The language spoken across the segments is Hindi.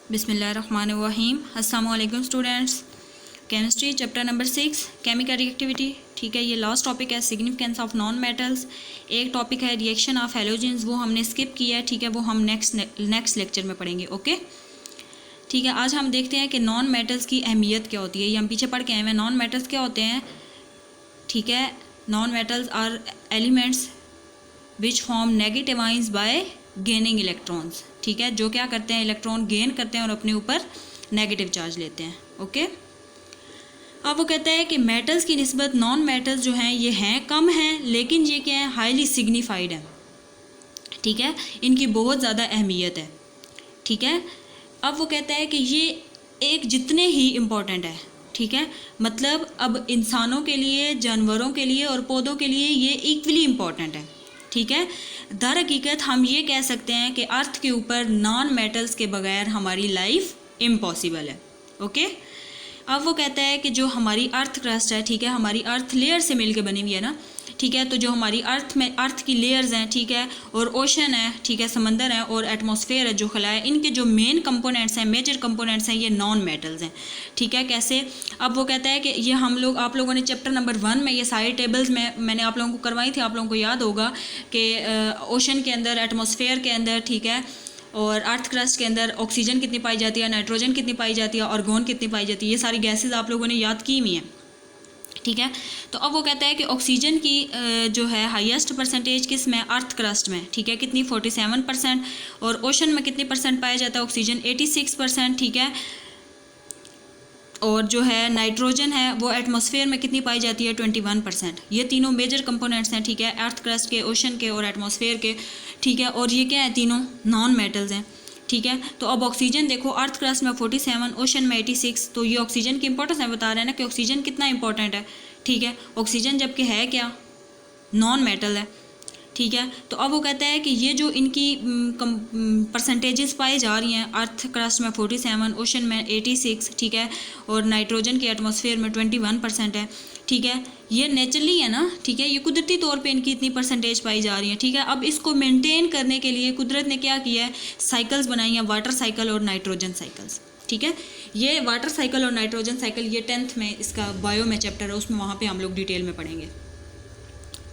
बिस्मिल्लाहिर्रहमानिर्रहीम। अस्सलाम वालेकुम students. Chemistry chapter number 6 chemical reactivity. ठीक है, ये लास्ट टॉपिक है सिग्निफिकेंस ऑफ नॉन मेटल्स। एक टॉपिक है रिएक्शन ऑफ हैलोजेंस, वो हमने स्किप किया है। ठीक है, वो हम नेक्स्ट लेक्चर में पढ़ेंगे। ओके ठीक है, आज हम देखते हैं कि नॉन मेटल्स की अहमियत क्या होती है। ये हम पीछे पढ़ के आए हैं। नॉन मेटल्स क्या होते हैं? ठीक है, non metals are elements which form negative ions by gaining electrons. ठीक है, जो क्या करते हैं, इलेक्ट्रॉन गेन करते हैं और अपने ऊपर नेगेटिव चार्ज लेते हैं। ओके, अब वो कहता है कि मेटल्स की निस्बत नॉन मेटल्स जो हैं ये हैं कम हैं, लेकिन ये क्या है, हाईली सिग्निफाइड है। ठीक है, इनकी बहुत ज़्यादा अहमियत है। ठीक है, अब वो कहता है कि ये एक जितने ही इम्पोर्टेंट है। ठीक है, मतलब अब इंसानों के लिए, जानवरों के लिए और पौधों के लिए ये इक्वली इम्पोर्टेंट है। ठीक है, दर हकीकत हम ये कह सकते हैं कि अर्थ के ऊपर नॉन मेटल्स के बगैर हमारी लाइफ इम्पॉसिबल है। ओके, अब वो कहता है कि जो हमारी अर्थ क्रस्ट है, ठीक है, हमारी अर्थ लेयर से मिलके बनी हुई है ना। ठीक है, तो जो हमारी अर्थ की लेयर्स हैं, ठीक है, और ओशन है, ठीक है, समंदर है, और एटमॉस्फेयर है जो खला है, इनके जो मेन कंपोनेंट्स हैं, मेजर कंपोनेंट्स हैं, ये नॉन मेटल्स हैं। ठीक है, कैसे? अब वो कहता है कि ये आप लोगों ने चैप्टर नंबर 1 में ये सारी टेबल्स में मैंने आप लोगों को करवाई थी। आप लोगों को याद होगा कि ओशन के अंदर, एटमॉस्फेयर के अंदर, ठीक है, और अर्थ क्रस्ट के अंदर ऑक्सीजन कितनी पाई जाती है, नाइट्रोजन कितनी पाई जाती है, आर्गन कितनी पाई जाती है, ये सारी गैसेज आप लोगों ने याद की हुई हैं। ठीक है, तो अब वो कहता है कि ऑक्सीजन की जो है हाईएस्ट परसेंटेज किस में, अर्थ क्रस्ट में। ठीक है, कितनी, 47%, और ओशन में कितनी परसेंट पाया जाता है ऑक्सीजन, 86%। ठीक है, और जो है नाइट्रोजन है वो एटमॉस्फेयर में कितनी पाई जाती है, 21%। ये तीनों मेजर कंपोनेंट्स हैं। ठीक है, अर्थ क्रस्ट के, ओशन के और एटमॉस्फेयर के। ठीक है, और ये क्या है, तीनों नॉन मेटल्स हैं। ठीक है, तो अब ऑक्सीजन देखो, अर्थ क्रस्ट में 47, ओशन में 86, तो ये ऑक्सीजन की इंपॉर्टेंस है, बता रहे हैं ना कि ऑक्सीजन कितना इंपॉर्टेंट है। ठीक है, ऑक्सीजन जबकि है क्या, नॉन मेटल है। ठीक है, तो अब वो कहता है कि ये जो इनकी परसेंटेजेस पाई जा रही हैं, अर्थ क्रस्ट में 47, ओशन में 86, ठीक है, और नाइट्रोजन के एटमॉस्फेयर में 21% है। ठीक है, ये नेचुरली है ना। ठीक है, ये कुदरती तौर पे इनकी इतनी परसेंटेज पाई जा रही है। ठीक है, अब इसको मेंटेन करने के लिए कुदरत ने क्या किया है, साइकिल्स बनाई हैं, वाटर साइकिल और नाइट्रोजन साइकिल्स। ठीक है, ये वाटर साइकिल और नाइट्रोजन साइकिल ये 10th में इसका बायो में चैप्टर है, उसमें वहाँ पर हम लोग डिटेल में पढ़ेंगे।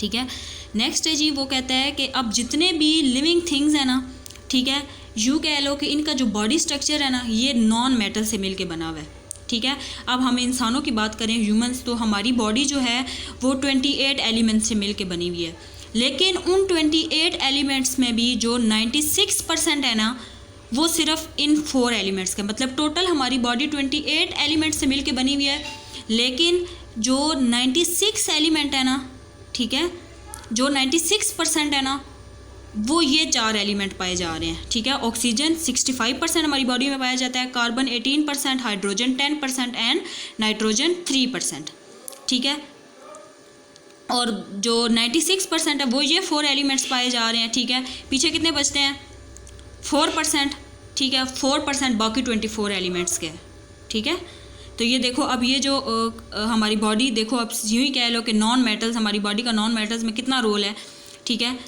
ठीक है, नेक्स्ट है जी, वो कहता है कि अब जितने भी लिविंग थिंग्स हैं ना, ठीक है, यूँ कह लो कि इनका जो बॉडी स्ट्रक्चर है ना, ये नॉन मेटल से मिलके बना हुआ है। ठीक है, अब हम इंसानों की बात करें, ह्यूमंस, तो हमारी बॉडी जो है वो 28 एलिमेंट्स से मिलके बनी हुई है। लेकिन उन 28 एलिमेंट्स में भी जो 96% है ना, वो सिर्फ इन 4 एलिमेंट्स का, मतलब टोटल हमारी बॉडी 28 एलिमेंट्स से मिलके बनी हुई है। लेकिन जो 96 एलिमेंट है ना, ठीक है, जो 96% है ना, वो ये 4 एलिमेंट पाए जा रहे हैं। ठीक है, ऑक्सीजन 65% हमारी बॉडी में पाया जाता है, कार्बन 18%, हाइड्रोजन 10% एंड नाइट्रोजन 3%। ठीक है, और जो 96% है वो ये 4 एलिमेंट्स पाए जा रहे हैं। ठीक है, पीछे कितने बचते हैं, 4%। ठीक है, 4% बाकी 24 एलिमेंट्स के। ठीक है, तो ये देखो, अब ये जो हमारी बॉडी देखो, अब यूँ ही कह लो कि नॉन मेटल्स, हमारी बॉडी का नॉन मेटल्स में कितना रोल है। ठीक है,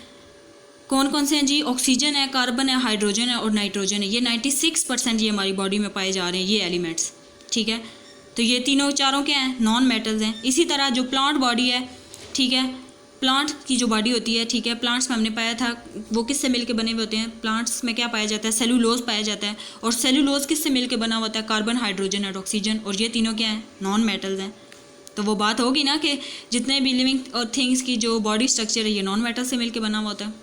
कौन कौन से हैं जी, ऑक्सीजन है, कार्बन है, हाइड्रोजन है और नाइट्रोजन है। ये 96% ये हमारी बॉडी में पाए जा रहे हैं, ये एलिमेंट्स। ठीक है, तो ये तीनों चारों क्या हैं, नॉन मेटल्स हैं। इसी तरह जो प्लांट बॉडी है, ठीक है, प्लांट की जो बॉडी होती है, ठीक है, प्लांट्स में हमने पाया था वो किससे मिलके बने हुए होते हैं, प्लांट्स में क्या पाया जाता है, सेलुलोज पाया जाता है, और सेलुलोज किससे मिलके बना होता है, कार्बन, हाइड्रोजन और ऑक्सीजन, और ये तीनों क्या हैं, नॉन मेटल्स हैं। तो वो बात होगी ना कि जितने भी लिविंग और थिंग्स की जो बॉडी स्ट्रक्चर है ये नॉन मेटल से मिलके बना हुआ होता है।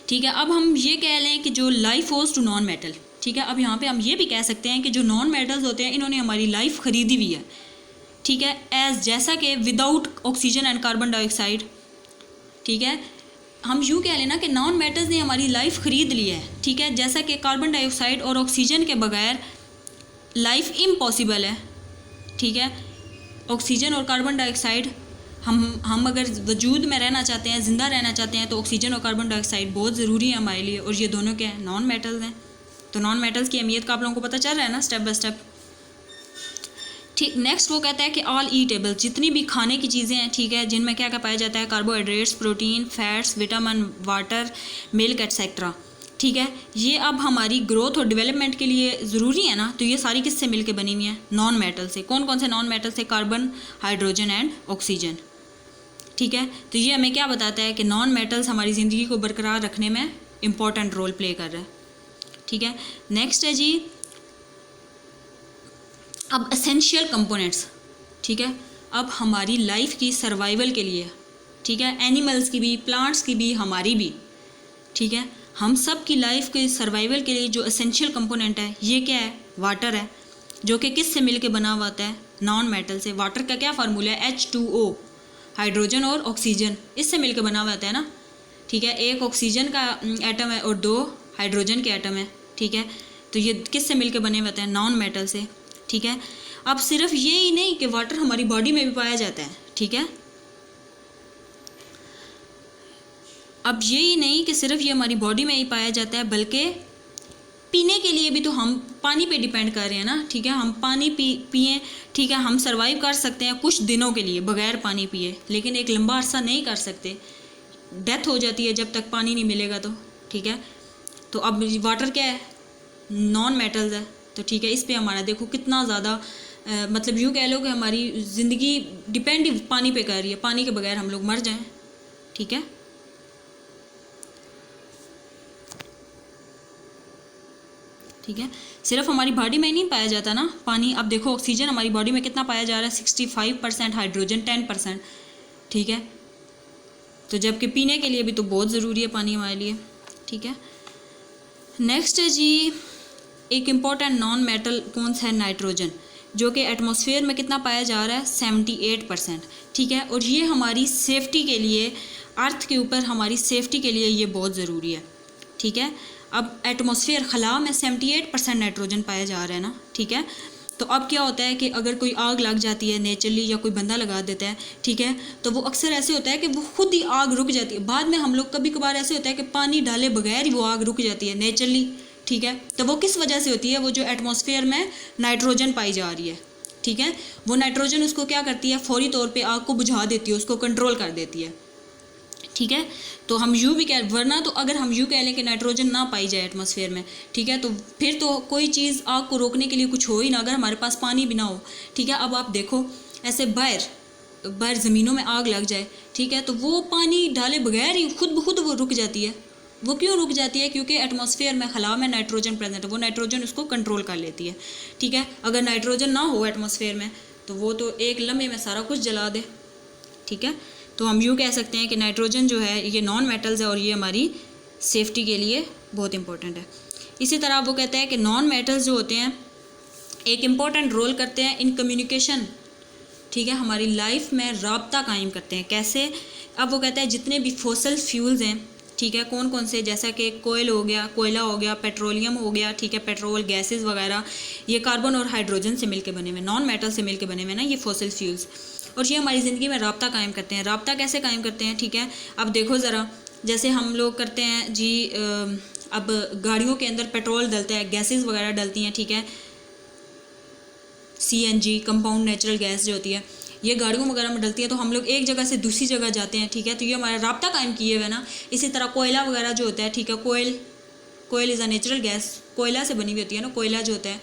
ठीक है, अब हम ये कह लें कि जो लाइफ ओज टू नॉन मेटल। ठीक है, अब यहाँ पे हम ये भी कह सकते हैं कि जो नॉन मेटल्स होते हैं इन्होंने हमारी लाइफ खरीदी हुई है। ठीक है, एज जैसा कि without oxygen and carbon dioxide, ठीक है, हम यूँ कह लेना कि नॉन मेटल्स ने हमारी लाइफ खरीद ली है। ठीक है, जैसा कि कार्बन डाइऑक्साइड और ऑक्सीजन के बगैर लाइफ इम्पॉसिबल है। ठीक है, ऑक्सीजन और कार्बन डाइऑक्साइड, हम अगर वजूद में रहना चाहते हैं, ज़िंदा रहना चाहते हैं, तो ऑक्सीजन और कार्बन डाइऑक्साइड बहुत ज़रूरी है हमारे लिए, और ये दोनों क्या है, नॉन मेटल्स हैं। तो नॉन मेटल्स की अहमियत का आप लोगों को पता चल रहा है ना, स्टेप बाय स्टेप। ठीक, नेक्स्ट वो कहता है कि ऑल ईटेबल, जितनी भी खाने की चीज़ें हैं, ठीक है, जिनमें क्या क्या पाया जाता है, carbohydrates, protein, fats, vitamin, water, milk etcetera. ठीक है। ये अब हमारी ग्रोथ और डेवलपमेंट के लिए ज़रूरी है ना, तो ये सारी किससे मिलके बनी हुई हैं? नॉन मेटल से। कौन कौन से नॉन मेटल से? Carbon, hydrogen and oxygen. ठीक है, तो ये हमें क्या बताता है कि नॉन मेटल्स हमारी ज़िंदगी को बरकरार रखने में इम्पॉर्टेंट रोल प्ले कर रहा है। ठीक है, नेक्स्ट है जी अब एसेंशियल कंपोनेंट्स। ठीक है, अब हमारी लाइफ की सर्वाइवल के लिए, ठीक है, एनिमल्स की भी, प्लांट्स की भी, हमारी भी, ठीक है, हम सब की लाइफ के सर्वाइवल के लिए जो एसेंशियल कंपोनेंट है ये क्या है? वाटर है, जो कि किस से मिलके बना हुआ होता है? नॉन मेटल से। वाटर का क्या फार्मूला है? H2O, हाइड्रोजन और ऑक्सीजन, इससे मिलके बना हुआ होता है ना। ठीक है, एक ऑक्सीजन का एटम है और 2 हाइड्रोजन के एटम है। ठीक है, तो ये किस से मिलके बने हुए होते हैं? नॉन मेटल से। ठीक है, अब सिर्फ ये ही नहीं कि वाटर हमारी बॉडी में भी पाया जाता है। ठीक है, अब यही नहीं कि सिर्फ ये हमारी बॉडी में ही पाया जाता है, बल्कि पीने के लिए भी तो हम पानी पे डिपेंड कर रहे हैं ना। ठीक है, हम पानी पिए, ठीक है, हम सर्वाइव कर सकते हैं कुछ दिनों के लिए बगैर पानी पिए, लेकिन एक लंबा अरसा नहीं कर सकते, डेथ हो जाती है जब तक पानी नहीं मिलेगा तो। ठीक है, तो अब वाटर क्या है? नॉन मेटल्स है। तो ठीक है, इस पे हमारा देखो कितना ज़्यादा मतलब यूँ कह लो कि हमारी ज़िंदगी डिपेंड ही पानी पे कर रही है, पानी के बगैर हम लोग मर जाएं। ठीक है, ठीक है, सिर्फ हमारी बॉडी में नहीं पाया जाता ना पानी। अब देखो ऑक्सीजन हमारी बॉडी में कितना पाया जा रहा है? 65%, हाइड्रोजन 10%। ठीक है, तो जबकि पीने के लिए भी तो बहुत ज़रूरी है पानी हमारे लिए। ठीक है, नेक्स्ट है जी एक इम्पॉर्टेंट नॉन मेटल कौन सा है? नाइट्रोजन, जो कि एटमॉस्फेयर में कितना पाया जा रहा है? 78%। ठीक है, और ये हमारी सेफ्टी के लिए, अर्थ के ऊपर हमारी सेफ्टी के लिए ये बहुत ज़रूरी है। ठीक है, अब एटमॉस्फेयर खला में 78% नाइट्रोजन पाया जा रहा है ना। ठीक है, तो अब क्या होता है कि अगर कोई आग लग जाती है नेचुरली या कोई बंदा लगा देता है, ठीक है, तो वो अक्सर ऐसे होता है कि वो खुद ही आग रुक जाती है। बाद में हम लोग कभी कभार ऐसे होता है कि पानी डाले बगैर ही वो आग रुक जाती है नेचुरली। ठीक है, तो वो किस वजह से होती है? वो जो एटमॉस्फेयर में नाइट्रोजन पाई जा रही है, ठीक है, वो नाइट्रोजन उसको क्या करती है? फौरी तौर पे आग को बुझा देती है, उसको कंट्रोल कर देती है। ठीक है, तो हम यूँ भी कह, वरना तो अगर हम यूँ कह लें कि नाइट्रोजन ना पाई जाए एटमॉस्फेयर में, ठीक है, तो फिर तो कोई चीज़ आग को रोकने के लिए कुछ हो ही ना, अगर हमारे पास पानी भी ना हो। ठीक है, अब आप देखो ऐसे बाहर ज़मीनों में आग लग जाए, ठीक है, तो वो पानी डाले बगैर ही खुद ब खुद वो रुक जाती है। वो क्यों रुक जाती है? क्योंकि एटमॉस्फेयर में खला में नाइट्रोजन प्रेजेंट है, वो नाइट्रोजन उसको कंट्रोल कर लेती है। ठीक है, अगर नाइट्रोजन ना हो एटमॉस्फेयर में तो वो तो एक लम्हे में सारा कुछ जला दे। ठीक है, तो हम यूँ कह सकते हैं कि नाइट्रोजन जो है ये नॉन मेटल्स है और ये हमारी सेफ्टी के लिए बहुत इंपॉर्टेंट है। इसी तरह वो कहते हैं कि नॉन मेटल्स जो होते हैं एक इम्पॉर्टेंट रोल करते हैं इन कम्युनिकेशन। ठीक है, हमारी लाइफ में राब्ता कायम करते हैं। कैसे? अब वो कहते हैं जितने भी फॉसिल फ्यूल्स हैं, ठीक है, कौन कौन से, जैसा कि कोयला हो गया, पेट्रोलियम हो गया, ठीक है, पेट्रोल गैसेस वगैरह, ये कार्बन और हाइड्रोजन से मिलके बने हुए, नॉन मेटल से मिलके बने हुए ना ये फॉसिल फ्यूल्स, और ये हमारी ज़िंदगी में राब्ता कायम करते हैं। राब्ता कैसे कायम करते हैं? ठीक है, अब देखो ज़रा, जैसे हम लोग करते हैं जी, अब गाड़ियों के अंदर पेट्रोल डलता है, गैसेस वगैरह डलती हैं, ठीक है, CNG कंपाउंड नेचुरल गैस जो होती है, ये गाड़ियों वगैरह में डलती है, तो हम लोग एक जगह से दूसरी जगह जाते हैं। ठीक है, तो ये हमारा राब्ता कायम किए हुए ना। इसी तरह कोयला वगैरह जो होता है, ठीक है, कोयल इज़ अ नेचुरल गैस, कोयला से बनी हुई होती है ना कोयला जो होता है।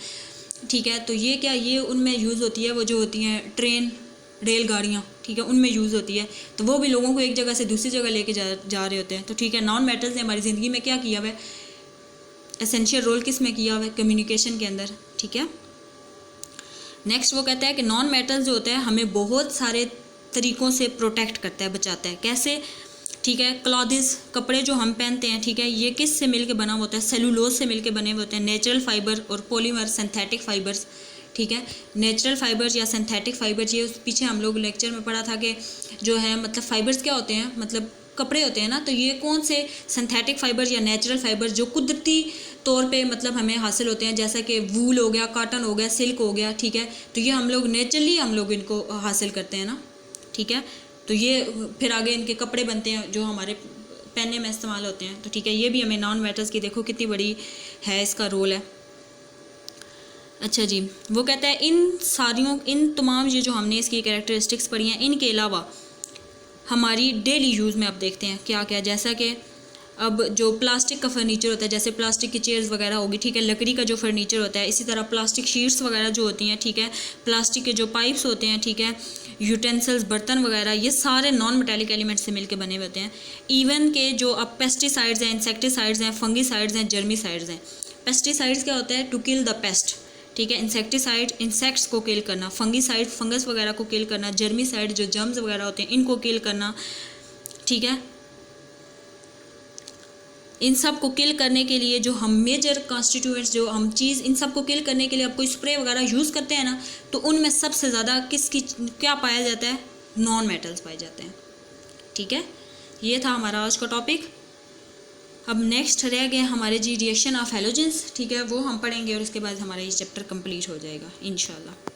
ठीक है, तो ये क्या, ये उनमें यूज़ होती है, वो जो होती हैं ट्रेन रेलगाड़ियाँ, ठीक है, उनमें यूज़ होती है, तो वो भी लोगों को एक जगह से दूसरी जगह लेके जा रहे होते हैं। तो ठीक है, नॉन मेटल्स ने हमारी ज़िंदगी में क्या किया हुआ है? एसेंशियल रोल किस में किया हुआ है? कम्युनिकेशन के अंदर। ठीक है, नेक्स्ट वो कहता है कि नॉन मेटल्स जो होता है हमें बहुत सारे तरीक़ों से प्रोटेक्ट करता है, बचाता है। कैसे? ठीक है, क्लॉथ्स, कपड़े जो हम पहनते हैं, ठीक है, ये किस से मिलके बना होता है? सेलुलोज से मिलके बने हुए होते हैं, नेचुरल फाइबर और पॉलीमर, सिंथेटिक फाइबर्स। ठीक है, नेचुरल फाइबर्स या सिंथेटिक फाइबर्स, ये पीछे हम लोग लेक्चर में पढ़ा था कि जो है मतलब फाइबर्स क्या होते हैं, मतलब कपड़े होते हैं ना, तो ये कौन से सिंथेटिक फाइबर्स या नेचुरल फाइबर्स जो कुदरती तौर पे मतलब हमें हासिल होते हैं, जैसा कि वूल हो गया, कॉटन हो गया, सिल्क हो गया। ठीक है, तो ये हम लोग नेचुरली हम लोग इनको हासिल करते हैं ना। ठीक है, तो ये फिर आगे इनके कपड़े बनते हैं जो हमारे पहनने में इस्तेमाल होते हैं। तो ठीक है, ये भी हमें नॉन मेटल्स की देखो कितनी बड़ी है इसका रोल है। अच्छा जी, वो कहता है इन तमाम ये जो हमने इसकी कैरेक्टरिस्टिक्स पढ़ी हैं, इनके अलावा हमारी डेली यूज़ में अब देखते हैं क्या क्या, जैसा कि अब जो प्लास्टिक का फर्नीचर होता है, जैसे प्लास्टिक की चेयर्स वगैरह होगी, ठीक है, लकड़ी का जो फर्नीचर होता है, इसी तरह प्लास्टिक शीट्स वगैरह जो होती हैं, ठीक है, प्लास्टिक के जो पाइप्स होते हैं, ठीक है, यूटेंसिल्स बर्तन वगैरह, ये सारे नॉन मेटालिक एलिमेंट्स से मिलकर बने हुए होते हैं। इवन के जो अब पेस्टिसाइड्स हैं, इंसेक्टिसाइड्स हैं, फंगिसाइड्स हैं, जर्मिसाइड्स हैं। पेस्टिसाइड्स क्या होता है? टू किल द पेस्ट, ठीक है। इंसेक्टिसाइड इंसेक्ट्स को किल करना, फंगिसाइड फंगस वगैरह को किल करना, जर्मिसाइड जो जर्म्स वगैरह होते हैं इनको किल करना, ठीक है। इन सब को किल करने के लिए जो हम मेजर कॉन्स्टिट्यूएंट्स, जो हम चीज़, इन सब को किल करने के लिए अब कोई स्प्रे वगैरह यूज़ करते हैं ना, तो उनमें सबसे ज़्यादा किसकी क्या पाया जाता है? नॉन मेटल्स पाए जाते हैं, ठीक है। ये था हमारा आज का टॉपिक। अब नेक्स्ट रह गए हमारे जी रिएक्शन ऑफ हैलोजेंस, ठीक है, वो हम पढ़ेंगे और उसके बाद हमारा ये चैप्टर कंप्लीट हो जाएगा इंशाल्लाह।